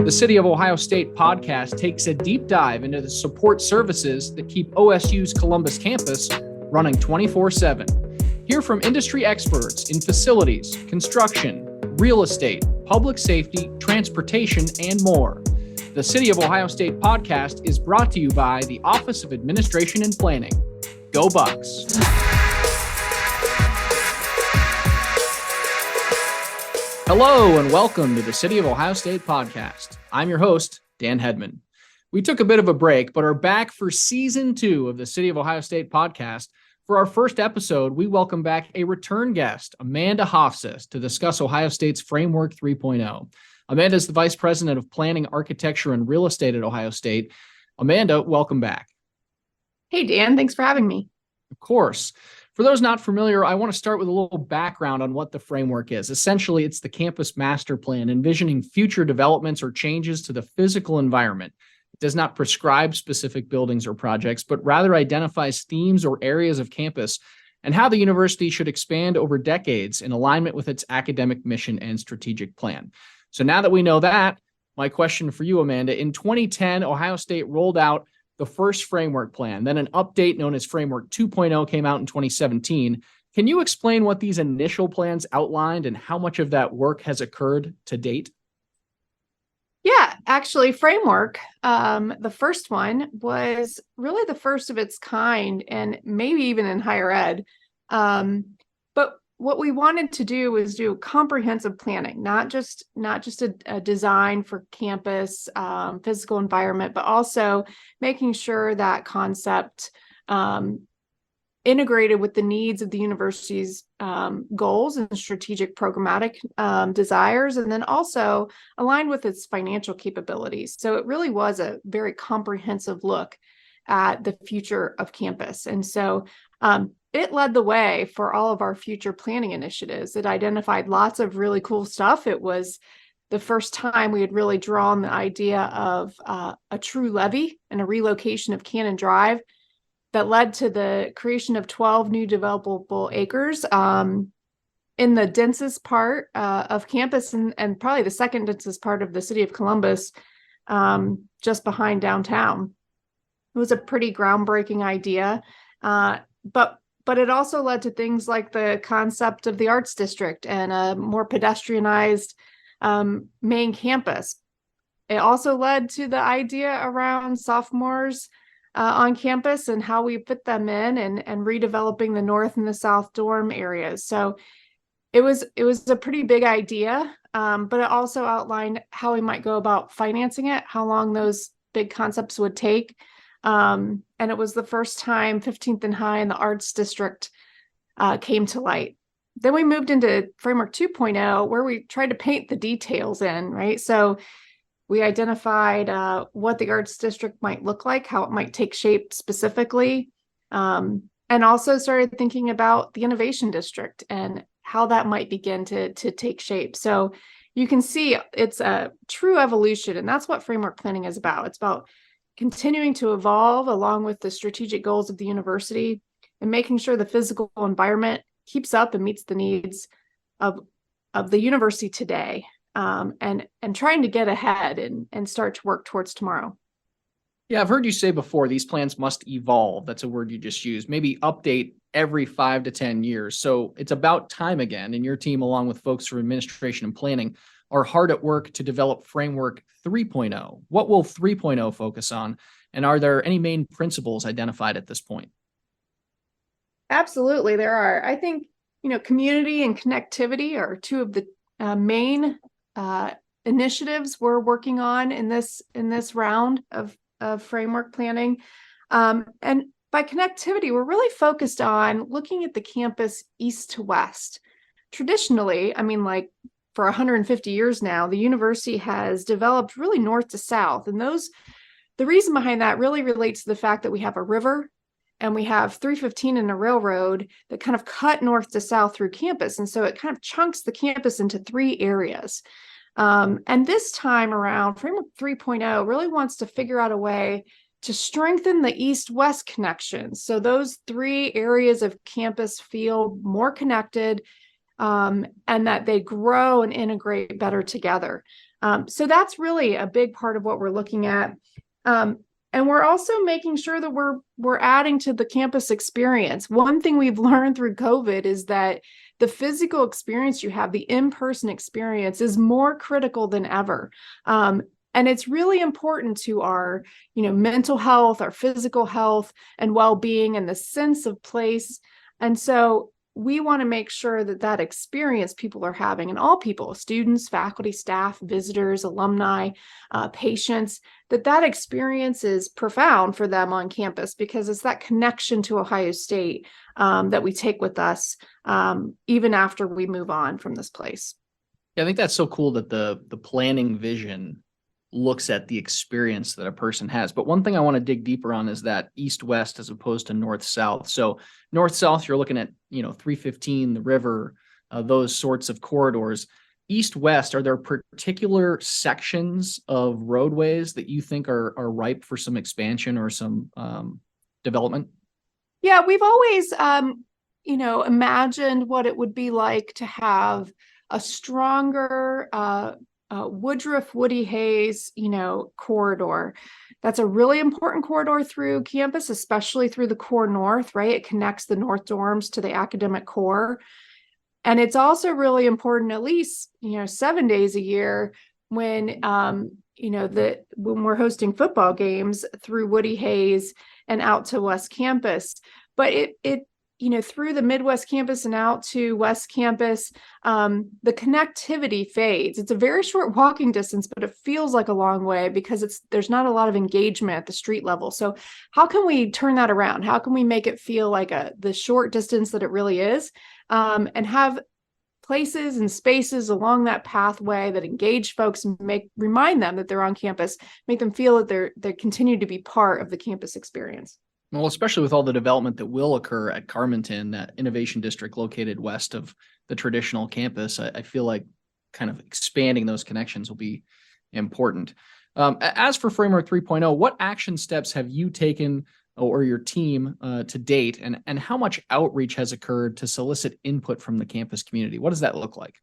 The City of Ohio State podcast takes a deep dive into the support services that keep OSU's Columbus campus running 24/7. Hear from industry experts in facilities, construction, real estate, public safety, transportation, and more. The City of Ohio State podcast is brought to you by the Office of Administration and Planning. Go Bucks! Hello and welcome to the City of Ohio State podcast. I'm your host, Dan Hedman. We took a bit of a break, but are back for season 2 of the City of Ohio State podcast. For our first episode, we welcome back a return guest, Amanda Hoffsis, to discuss Ohio State's Framework 3.0. Amanda is the Vice President of Planning, Architecture, and Real Estate at Ohio State. Amanda, welcome back. Hey, Dan. Thanks for having me. Of course. For those not familiar, I want to start with a little background on what the framework is. Essentially, it's the campus master plan, envisioning future developments or changes to the physical environment. It does not prescribe specific buildings or projects, but rather identifies themes or areas of campus and how the university should expand over decades in alignment with its academic mission and strategic plan. So now that we know that, my question for you, Amanda, in 2010, Ohio State rolled out the first framework plan. Then an update known as Framework 2.0 came out in 2017. Can you explain what these initial plans outlined and how much of that work has occurred to date? Yeah, actually, Framework, the first one was really the first of its kind, and maybe even in higher ed. But what we wanted to do was do comprehensive planning, not just a design for campus, physical environment, but also making sure that concept integrated with the needs of the university's goals and strategic programmatic desires, and then also aligned with its financial capabilities. So it really was a very comprehensive look at the future of campus. And so it led the way for all of our future planning initiatives. It identified lots of really cool stuff. It was the first time we had really drawn the idea of a true levee and a relocation of Cannon Drive that led to the creation of 12 new developable acres in the densest part of campus and probably the second densest part of the city of Columbus, just behind downtown. It was a pretty groundbreaking idea, but it also led to things like the concept of the arts district and a more pedestrianized main campus. It also led to the idea around sophomores on campus and how we fit them in and redeveloping the north and the south dorm areas. So it was a pretty big idea, but it also outlined how we might go about financing it, how long those big concepts would take. And it was the first time 15th and High and the Arts District came to light. Then we moved into Framework 2.0, where we tried to paint the details in, right? So we identified what the Arts District might look like, how it might take shape specifically, and also started thinking about the Innovation District and how that might begin to take shape. So you can see it's a true evolution, and that's what framework planning is about. It's about continuing to evolve along with the strategic goals of the university and making sure the physical environment keeps up and meets the needs of the university today, and trying to get ahead and start to work towards tomorrow. Yeah, I've heard you say before, these plans must evolve. That's a word you just used. Maybe update every 5 to 10 years. So it's about time again. And your team, along with folks from administration and planning, are hard at work to develop Framework 3.0. What will 3.0 focus on? And are there any main principles identified at this point? Absolutely, there are. I think, community and connectivity are two of the main initiatives we're working on in this round of framework planning. And by connectivity, we're really focused on looking at the campus east to west. Traditionally, for 150 years now, the university has developed really north to south. And the reason behind that really relates to the fact that we have a river and we have 315 and a railroad that kind of cut north to south through campus. And so it kind of chunks the campus into 3 areas. And this time around, Framework 3.0 really wants to figure out a way to strengthen the east-west connections. So those 3 areas of campus feel more connected, and that they grow and integrate better together. So that's really a big part of what we're looking at. And we're also making sure that we're adding to the campus experience. One thing we've learned through COVID is that the physical experience you have, the in-person experience, is more critical than ever. And it's really important to our, mental health, our physical health and well-being, and the sense of place. And so we want to make sure that experience people are having, and all people, students, faculty, staff, visitors, alumni, patients, that experience is profound for them on campus, because it's that connection to Ohio State that we take with us even after we move on from this place. Yeah, I think that's so cool that the planning vision looks at the experience that a person has. But one thing I want to dig deeper on is that east-west as opposed to north-south. So north-south, you're looking at, 315, the river, those sorts of corridors. East-west, are there particular sections of roadways that you think are ripe for some expansion or some development? Yeah, we've always, imagined what it would be like to have a stronger Woodruff Woody Hayes, corridor. That's a really important corridor through campus, especially through the core north, right? It connects the north dorms to the academic core. And it's also really important, at least, 7 days a year when, when we're hosting football games through Woody Hayes and out to West Campus. But it through the Midwest campus and out to West Campus, the connectivity fades. It's a very short walking distance, but it feels like a long way because there's not a lot of engagement at the street level. So how can we turn that around? How can we make it feel like the short distance that it really is, and have places and spaces along that pathway that engage folks and remind them that they're on campus, make them feel that they continue to be part of the campus experience. Well, especially with all the development that will occur at Carmenton, that innovation district located west of the traditional campus, I feel like kind of expanding those connections will be important. As for Framework 3.0, what action steps have you taken or your team to date, and how much outreach has occurred to solicit input from the campus community? What does that look like?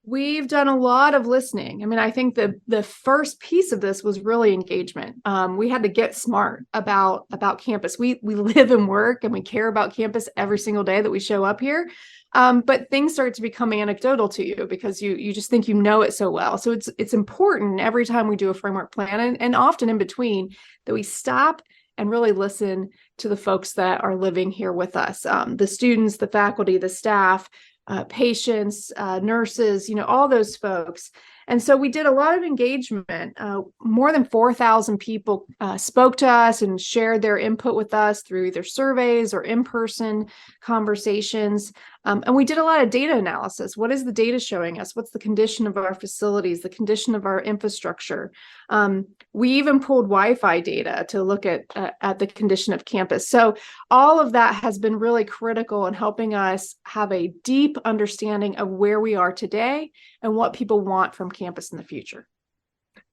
We've done a lot of listening. I mean, I think the first piece of this was really engagement. We had to get smart about campus. We live and work and we care about campus every single day that we show up here. But things start to become anecdotal to you because you just think you know it so well. So it's important every time we do a framework plan and often in between that we stop and really listen to the folks that are living here with us, the students, the faculty, the staff, patients, nurses, all those folks. And so we did a lot of engagement. More than 4,000 people spoke to us and shared their input with us through either surveys or in-person conversations. And we did a lot of data analysis. What is the data showing us? What's the condition of our facilities, the condition of our infrastructure? We even pulled Wi-Fi data to look at the condition of campus. So all of that has been really critical in helping us have a deep understanding of where we are today and what people want from campus in the future.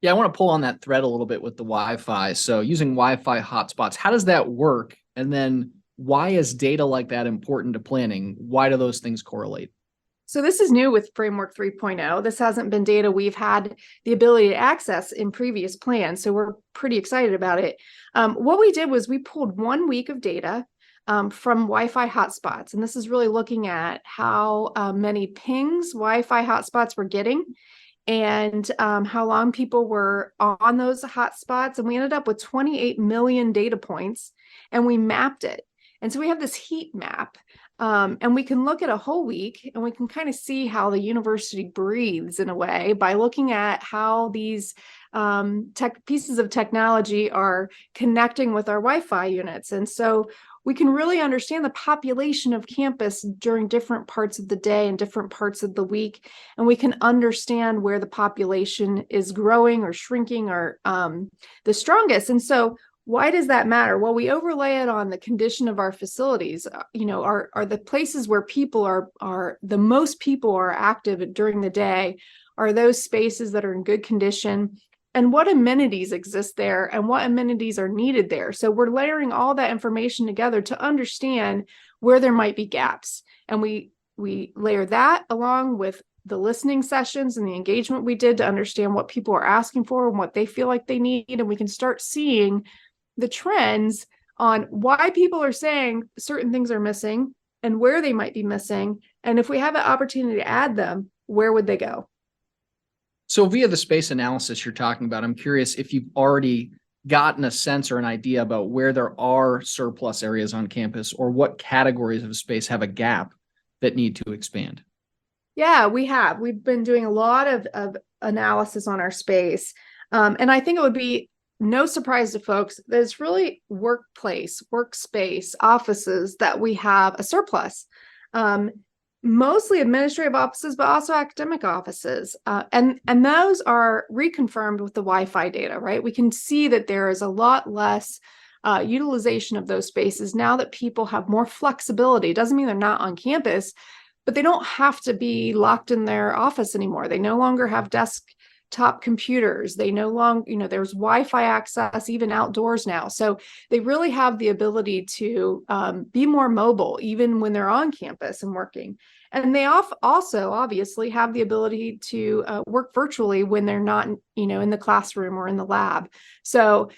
Yeah, I want to pull on that thread a little bit with the Wi-Fi. So using Wi-Fi hotspots, how does that work? And then why is data like that important to planning? Why do those things correlate? So this is new with Framework 3.0. This hasn't been data we've had the ability to access in previous plans. So we're pretty excited about it. What we did was we pulled 1 week of data from Wi-Fi hotspots. And this is really looking at how many pings Wi-Fi hotspots were getting and how long people were on those hotspots. And we ended up with 28 million data points and we mapped it. And so we have this heat map and we can look at a whole week and we can kind of see how the university breathes in a way by looking at how these pieces of technology are connecting with our Wi-Fi units. And so we can really understand the population of campus during different parts of the day and different parts of the week. And we can understand where the population is growing or shrinking or the strongest. And so why does that matter? Well, we overlay it on the condition of our facilities. Are the places where people are the most people are active during the day, are those spaces that are in good condition? And what amenities exist there and what amenities are needed there. So we're layering all that information together to understand where there might be gaps. And we we layer that along with the listening sessions and the engagement we did to understand what people are asking for and what they feel like they need. And we can start seeing the trends on why people are saying certain things are missing and where they might be missing. And if we have an opportunity to add them, where would they go? So via the space analysis you're talking about, I'm curious if you've already gotten a sense or an idea about where there are surplus areas on campus or what categories of space have a gap that need to expand. Yeah, we have. We've been doing a lot of analysis on our space. And I think it would be no surprise to folks that it's really workspace, offices that we have a surplus. Mostly administrative offices, but also academic offices. And those are reconfirmed with the Wi-Fi data, right? We can see that there is a lot less utilization of those spaces now that people have more flexibility. It doesn't mean they're not on campus, but they don't have to be locked in their office anymore. They no longer have desktop computers. They no longer, there's Wi-Fi access even outdoors now. So they really have the ability to be more mobile, even when they're on campus and working. And they also obviously have the ability to work virtually when they're not, in the classroom or in the lab. So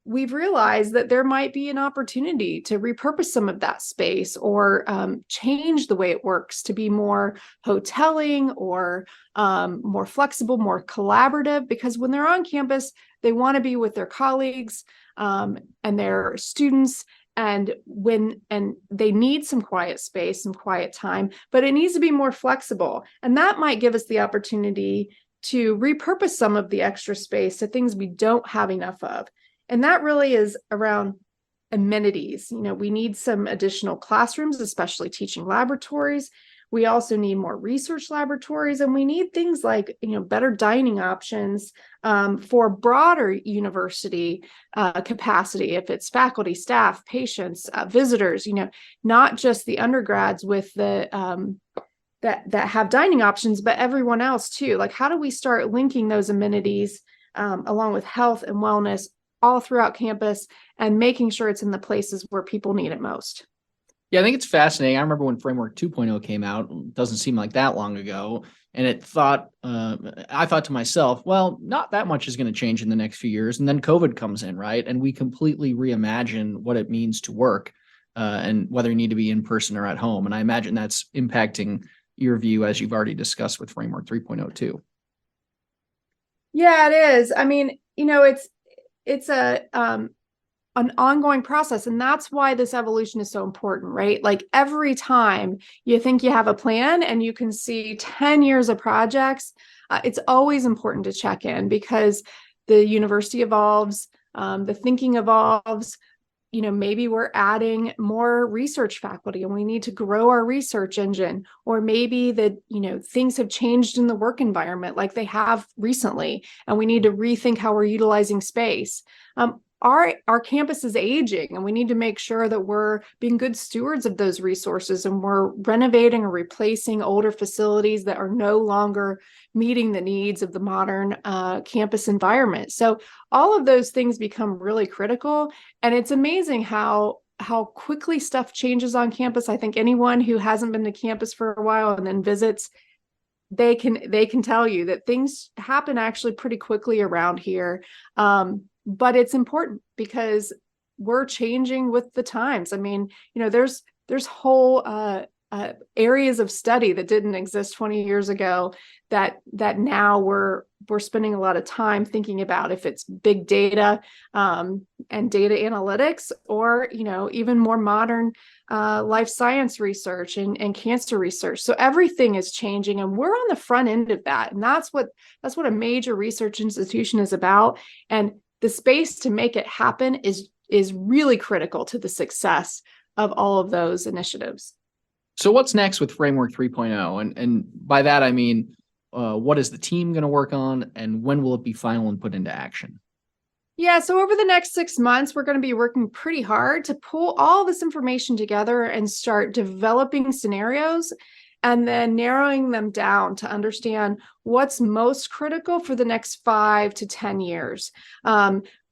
we've realized that there might be an opportunity to repurpose some of that space or change the way it works to be more hoteling or more flexible, more collaborative, because when they're on campus, they want to be with their colleagues and their students. And they need some quiet space, some quiet time, but it needs to be more flexible. And that might give us the opportunity to repurpose some of the extra space to things we don't have enough of. And that really is around amenities. We need some additional classrooms, especially teaching laboratories. We also need more research laboratories, and we need things like, better dining options for broader university capacity, if it's faculty, staff, patients, visitors, not just the undergrads with the that have dining options, but everyone else too. Like, how do we start linking those amenities along with health and wellness all throughout campus and making sure it's in the places where people need it most? Yeah, I think it's fascinating. I remember when Framework 2.0 came out, it doesn't seem like that long ago. And I thought to myself, well, not that much is going to change in the next few years. And then COVID comes in, right? And we completely reimagine what it means to work and whether you need to be in person or at home. And I imagine that's impacting your view, as you've already discussed with Framework 3.0 too. Yeah, it is. I mean, it's an ongoing process. And that's why this evolution is so important, right? Like, every time you think you have a plan and you can see 10 years of projects, it's always important to check in because the university evolves, the thinking evolves. Maybe we're adding more research faculty and we need to grow our research engine, or maybe that, things have changed in the work environment like they have recently, and we need to rethink how we're utilizing space. Our campus is aging, and we need to make sure that we're being good stewards of those resources, and we're renovating or replacing older facilities that are no longer meeting the needs of the modern campus environment. So all of those things become really critical, and it's amazing how quickly stuff changes on campus. I think anyone who hasn't been to campus for a while and then visits, they can tell you that things happen actually pretty quickly around here. But it's important because we're changing with the times. I mean, there's whole areas of study that didn't exist 20 years ago that now we're spending a lot of time thinking about, if it's big data and data analytics, or even more modern life science research and cancer research. So everything is changing, and we're on the front end of that. And that's what a major research institution is about. And the space to make it happen is really critical to the success of all of those initiatives. So what's next with Framework 3.0? And by that, I mean, what is the team going to work on, and when will it be final and put into action? Yeah, so over the next 6 months, we're going to be working pretty hard to pull all this information together and start developing scenarios and then narrowing them down to understand what's most critical for the next 5 to 10 years.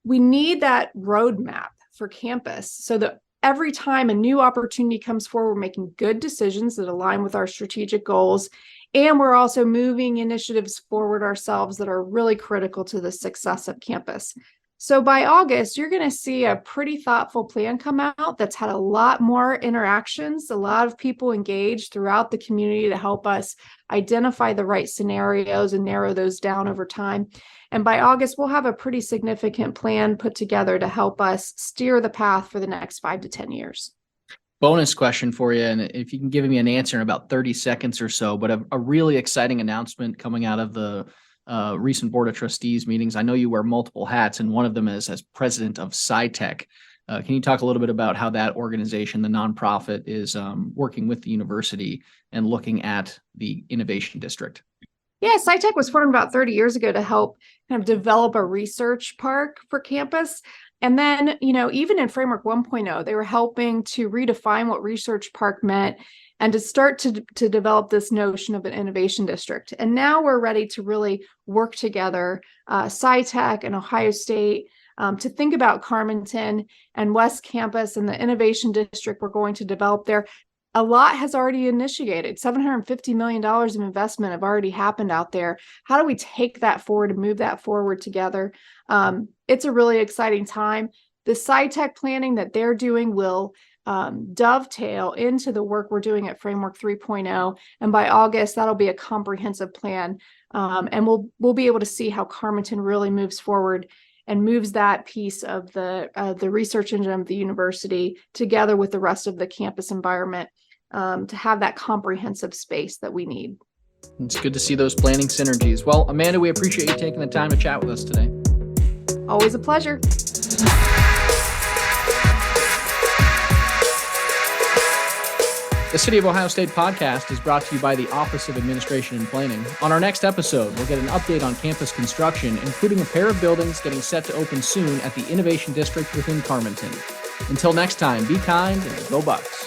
We need that roadmap for campus so that every time a new opportunity comes forward, we're making good decisions that align with our strategic goals. And we're also moving initiatives forward ourselves that are really critical to the success of campus. So by August, you're going to see a pretty thoughtful plan come out that's had a lot more interactions, a lot of people engaged throughout the community to help us identify the right scenarios and narrow those down over time. And by August, we'll have a pretty significant plan put together to help us steer the path for the next 5 to 10 years. Bonus question for you, and if you can give me an answer in about 30 seconds or so, but a really exciting announcement coming out of the recent Board of Trustees meetings. I know you wear multiple hats, and one of them is as president of Scitec. Can you talk a little bit about how that organization, the nonprofit, is working with the university and looking at the innovation district? Yeah, Scitec was formed about 30 years ago to help kind of develop a research park for campus. And then, even in Framework 1.0, they were helping to redefine what research park meant and to start to develop this notion of an innovation district. And now we're ready to really work together, Scitec and Ohio State, to think about Carmenton and West Campus and the innovation district we're going to develop there. A lot has already initiated. $750 million of investment have already happened out there. How do we take that forward and move that forward together? It's a really exciting time. The Scitec planning that they're doing will dovetail into the work we're doing at Framework 3.0. And by August, that'll be a comprehensive plan. And we'll be able to see how Carmenton really moves forward and moves that piece of the research engine of the university together with the rest of the campus environment to have that comprehensive space that we need. It's good to see those planning synergies. Well, Amanda, we appreciate you taking the time to chat with us today. Always a pleasure. The City of Ohio State podcast is brought to you by the Office of Administration and Planning. On our next episode, we'll get an update on campus construction, including a pair of buildings getting set to open soon at the Innovation District within Carmenton. Until next time, be kind and go Bucks.